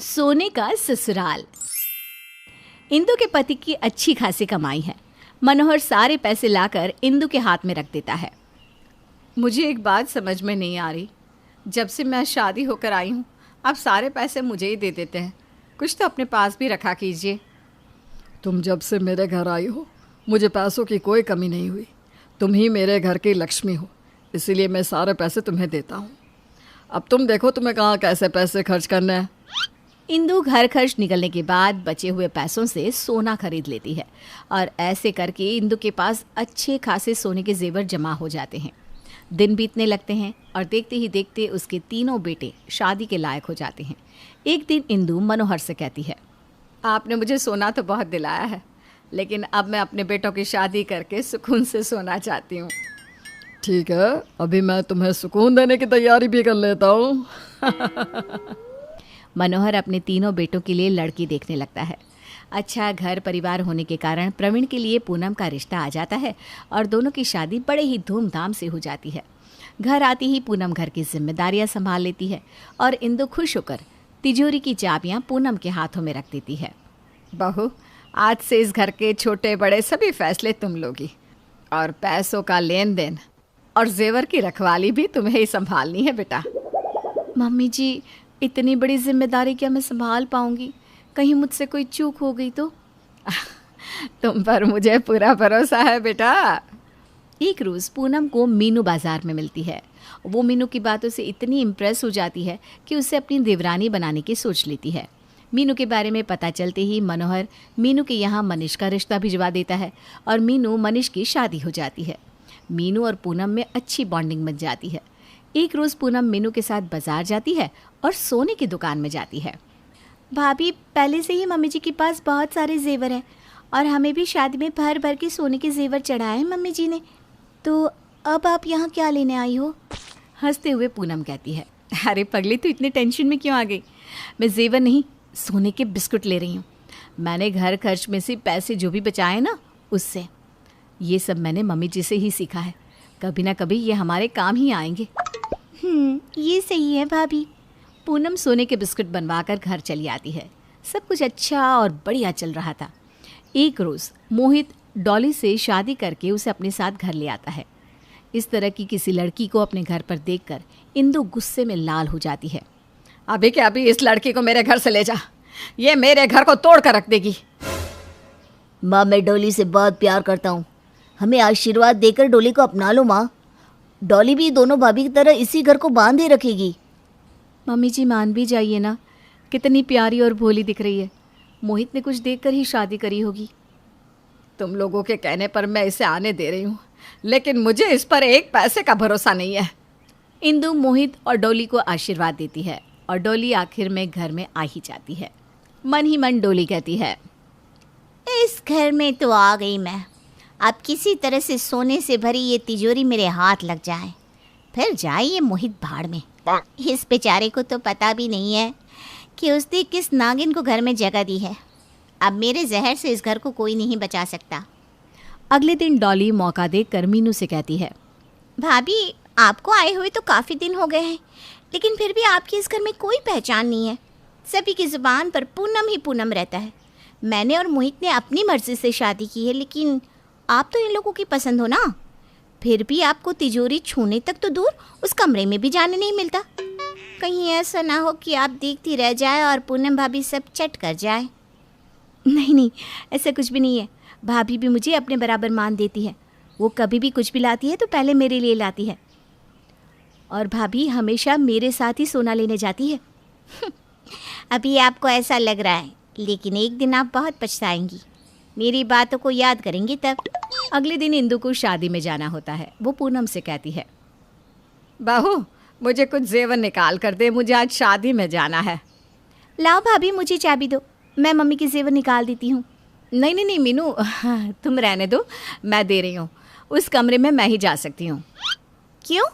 सोने का ससुराल। इंदु के पति की अच्छी खासी कमाई है। मनोहर सारे पैसे लाकर इंदु के हाथ में रख देता है। मुझे एक बात समझ में नहीं आ रही, जब से मैं शादी होकर आई हूँ आप सारे पैसे मुझे ही दे देते हैं। कुछ तो अपने पास भी रखा कीजिए। तुम जब से मेरे घर आई हो मुझे पैसों की कोई कमी नहीं हुई। तुम ही मेरे घर की लक्ष्मी हो, इसीलिए मैं सारे पैसे तुम्हें देता हूँ। अब तुम देखो तुम्हें कहाँ कैसे पैसे खर्च करने हैं। इंदु घर खर्च निकलने के बाद बचे हुए पैसों से सोना खरीद लेती है और ऐसे करके इंदु के पास अच्छे खासे सोने के जेवर जमा हो जाते हैं। दिन बीतने लगते हैं और देखते ही देखते उसके तीनों बेटे शादी के लायक हो जाते हैं। एक दिन इंदु मनोहर से कहती है, आपने मुझे सोना तो बहुत दिलाया है, लेकिन अब मैं अपने बेटों की शादी करके सुकून से सोना चाहती हूँ। ठीक है, अभी मैं तुम्हें सुकून देने की तैयारी भी कर लेता हूँ। मनोहर अपने तीनों बेटों के लिए लड़की देखने लगता है। अच्छा घर परिवार होने के कारण प्रवीण के लिए पूनम का रिश्ता आ जाता है और दोनों की शादी बड़े ही धूमधाम से हो जाती है। घर आती ही पूनम घर की जिम्मेदारियां संभाल लेती है और इंदु खुश होकर तिजोरी की चाबियां पूनम के हाथों में रख देती है। बहू, आज से इस घर के छोटे बड़े सभी फैसले तुम लोगी और पैसों का लेन देन और जेवर की रखवाली भी तुम्हें ही संभालनी है बेटा। मम्मी जी, इतनी बड़ी जिम्मेदारी क्या मैं संभाल पाऊंगी? कहीं मुझसे कोई चूक हो गई तो? तुम पर मुझे पूरा भरोसा है बेटा। एक रोज़ पूनम को मीनू बाजार में मिलती है। वो मीनू की बातों से इतनी इम्प्रेस हो जाती है कि उसे अपनी देवरानी बनाने की सोच लेती है। मीनू के बारे में पता चलते ही मनोहर मीनू के यहाँ मनीष का रिश्ता भिजवा देता है और मीनू मनीष की शादी हो जाती है। मीनू और पूनम में अच्छी बॉन्डिंग बन जाती है। एक रोज़ पूनम मीनू के साथ बाजार जाती है और सोने की दुकान में जाती है। भाभी, पहले से ही मम्मी जी के पास बहुत सारे जेवर हैं और हमें भी शादी में भर भर के सोने के जेवर चढ़ाए हैं मम्मी जी ने, तो अब आप यहाँ क्या लेने आई हो? हंसते हुए पूनम कहती है, अरे पगली, तू इतने टेंशन में क्यों आ गई? मैं जेवर नहीं, सोने के बिस्कुट ले रही हूँ। मैंने घर खर्च में से पैसे जो भी बचाए ना, उससे। ये सब मैंने मम्मी जी से ही सीखा है। कभी ना कभी ये हमारे काम ही आएंगे। ये सही है भाभी। पूनम सोने के बिस्कुट बनवाकर घर चली आती है। सब कुछ अच्छा और बढ़िया चल रहा था। एक रोज़ मोहित डॉली से शादी करके उसे अपने साथ घर ले आता है। इस तरह की किसी लड़की को अपने घर पर देखकर इंदु गुस्से में लाल हो जाती है। अभी क्या अभी इस लड़की को मेरे घर से ले जा, ये मेरे घर को तोड़ कर रख देगी। माँ, मैं डॉली से बहुत प्यार करता हूँ। हमें आशीर्वाद देकर डॉली को अपना लो माँ। डॉली भी दोनों भाभी की तरह इसी घर को बांधे रखेगी। मम्मी जी, मान भी जाइए ना, कितनी प्यारी और भोली दिख रही है। मोहित ने कुछ देखकर ही शादी करी होगी। तुम लोगों के कहने पर मैं इसे आने दे रही हूँ, लेकिन मुझे इस पर एक पैसे का भरोसा नहीं है। इंदु मोहित और डॉली को आशीर्वाद देती है और डॉली आखिर में घर में आ ही जाती है। मन ही मन डॉली कहती है, इस घर में तो आ गई मैं। अब किसी तरह से सोने से भरी ये तिजोरी मेरे हाथ लग जाए, फिर जाए ये मोहित भाड़ में। इस बेचारे को तो पता भी नहीं है कि उसने किस नागिन को घर में जगह दी है। अब मेरे जहर से इस घर को कोई नहीं बचा सकता। अगले दिन डॉली मौका देखकर मीनू से कहती है, भाभी, आपको आए हुए तो काफ़ी दिन हो गए हैं, लेकिन फिर भी आपकी इस घर में कोई पहचान नहीं है। सभी की ज़ुबान पर पूनम ही पूनम रहता है। मैंने और मोहित ने अपनी मर्जी से शादी की है, लेकिन आप तो इन लोगों की पसंद हो ना। फिर भी आपको तिजोरी छूने तक तो दूर, उस कमरे में भी जाने नहीं मिलता। कहीं ऐसा ना हो कि आप देखती रह जाए और पूनम भाभी सब चट कर जाए। नहीं, ऐसा कुछ भी नहीं है। भाभी भी मुझे अपने बराबर मान देती है। वो कभी भी कुछ भी लाती है तो पहले मेरे लिए लाती है, और भाभी हमेशा मेरे साथ ही सोना लेने जाती है। अभी आपको ऐसा लग रहा है, लेकिन एक दिन आप बहुत पछताएंगी। मेरी बातों को याद करेंगी तब। अगले दिन इंदु को शादी में जाना होता है। वो पूनम से कहती है, बहू, मुझे कुछ जेवर निकाल कर दे, मुझे आज शादी में जाना है। लाओ भाभी, मुझे चाबी दो, मैं मम्मी की जेवर निकाल देती हूँ। नहीं मीनू, तुम रहने दो, मैं दे रही हूँ। उस कमरे में मैं ही जा सकती हूँ। क्यों?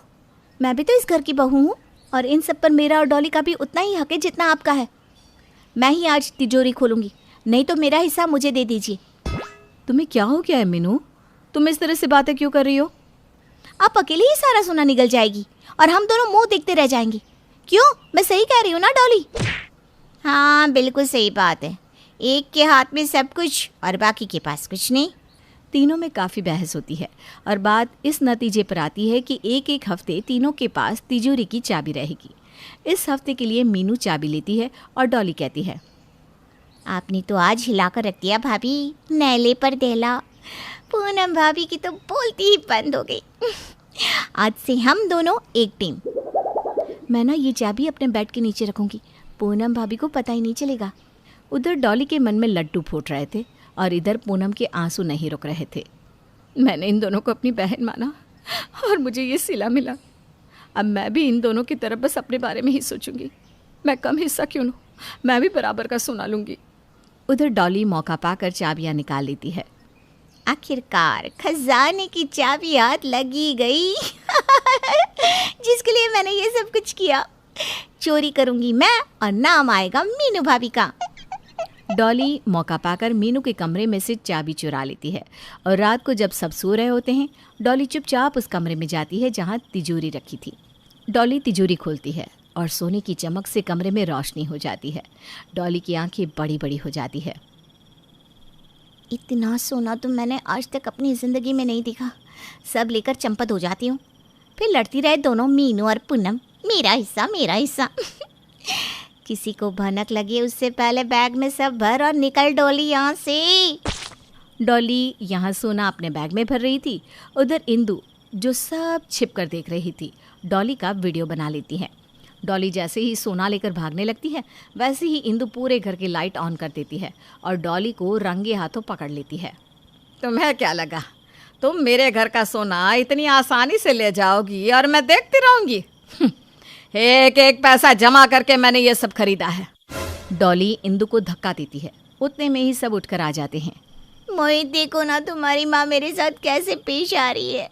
मैं भी तो इस घर की बहू हूँ और इन सब पर मेरा और डॉली का भी उतना ही हक है जितना आपका है। मैं ही आज तिजोरी खोलूँगी, नहीं तो मेरा हिस्सा मुझे दे दीजिए। तुम्हें क्या हो गया है मीनू? तुम इस तरह से बातें क्यों कर रही हो? आप अकेले ही सारा सोना निकल जाएगी और हम दोनों मुंह देखते रह जाएंगे। क्यों, मैं सही कह रही हूँ ना डॉली? हाँ, हाँ, बिल्कुल सही बात है। एक के हाथ में सब कुछ और बाकी के पास कुछ नहीं। तीनों में काफ़ी बहस होती है और बात इस नतीजे पर आती है कि एक एक हफ्ते तीनों के पास तिजोरी की चाबी रहेगी। इस हफ्ते के लिए मीनू चाबी लेती है और डॉली कहती है, आपने तो आज हिलाकर रख दिया भाभी, नैले पर दहला। पूनम भाभी की तो बोलती ही बंद हो गई। आज से हम दोनों एक टीम। मैं ना ये चाबी अपने बेड के नीचे रखूंगी, पूनम भाभी को पता ही नहीं चलेगा। उधर डॉली के मन में लड्डू फूट रहे थे और इधर पूनम के आंसू नहीं रुक रहे थे। मैंने इन दोनों को अपनी बहन माना और मुझे ये सिला मिला। अब मैं भी इन दोनों की तरफ बस अपने बारे में ही सोचूंगी। मैं कम हिस्सा क्यों लूँ, मैं भी बराबर का सुना लूँगी। उधर डॉली मौका पाकर चाबियाँ निकाल लेती है। आखिरकार खजाने की चाबी हाथ लगी गई। जिसके लिए मैंने ये सब कुछ किया। चोरी करूंगी मैं और नाम आएगा मीनू भाभी का। डॉली मौका पाकर मीनू के कमरे में से चाबी चुरा लेती है और रात को जब सब सो रहे होते हैं, डॉली चुपचाप उस कमरे में जाती है जहाँ तिजोरी रखी थी। डॉली तिजोरी खोलती है और सोने की चमक से कमरे में रोशनी हो जाती है। डॉली की आंखें बड़ी बड़ी हो जाती है। इतना सोना तो मैंने आज तक अपनी ज़िंदगी में नहीं देखा। सब लेकर चंपत हो जाती हूँ, फिर लड़ती रहे दोनों मीनू और पूनम, मेरा हिस्सा मेरा हिस्सा। किसी को भनक लगे उससे पहले बैग में सब भर और निकल डॉली यहाँ से। डॉली यहाँ सोना अपने बैग में भर रही थी। उधर इंदु, जो सब छिप कर देख रही थी, डॉली का वीडियो बना लेती है। डॉली जैसे ही सोना लेकर भागने लगती है, वैसे ही इंदु पूरे घर की लाइट ऑन कर देती है और डॉली को रंगे हाथों पकड़ लेती है। तुम्हें क्या लगा तुम मेरे घर का सोना इतनी आसानी से ले जाओगी और मैं देखती रहूंगी? एक एक पैसा जमा करके मैंने ये सब खरीदा है। डॉली इंदु को धक्का देती है। उतने में ही सब उठकर आ जाते हैं। मोहित, देखो ना तुम्हारी माँ मेरे साथ कैसे पेश आ रही है।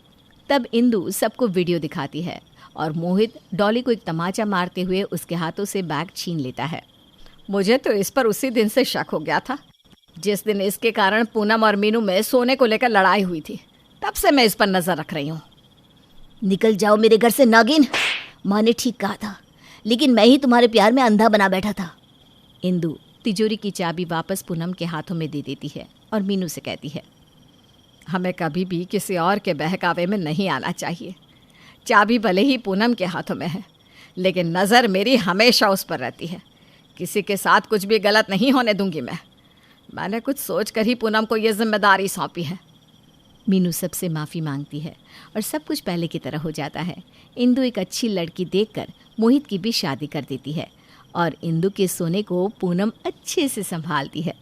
तब इंदु सबको वीडियो दिखाती है और मोहित डॉली को एक तमाचा मारते हुए उसके हाथों से बैग छीन लेता है। मुझे तो इस पर उसी दिन से शक हो गया था, जिस दिन इसके कारण पूनम और मीनू में सोने को लेकर लड़ाई हुई थी। तब से मैं इस पर नजर रख रही हूँ। निकल जाओ मेरे घर से नागिन। माँ ने ठीक कहा था, लेकिन मैं ही तुम्हारे प्यार में अंधा बना बैठा था। इंदु तिजोरी की चाबी वापस पूनम के हाथों में दे देती है और मीनू से कहती है, हमें कभी भी किसी और के बहकावे में नहीं आना चाहिए। चाबी भले ही पूनम के हाथों में है, लेकिन नज़र मेरी हमेशा उस पर रहती है। किसी के साथ कुछ भी गलत नहीं होने दूंगी मैंने कुछ सोच कर ही पूनम को ये जिम्मेदारी सौंपी है। मीनू सबसे माफ़ी मांगती है और सब कुछ पहले की तरह हो जाता है। इंदु एक अच्छी लड़की देखकर मोहित की भी शादी कर देती है और इंदु के सोने को पूनम अच्छे से संभालती है।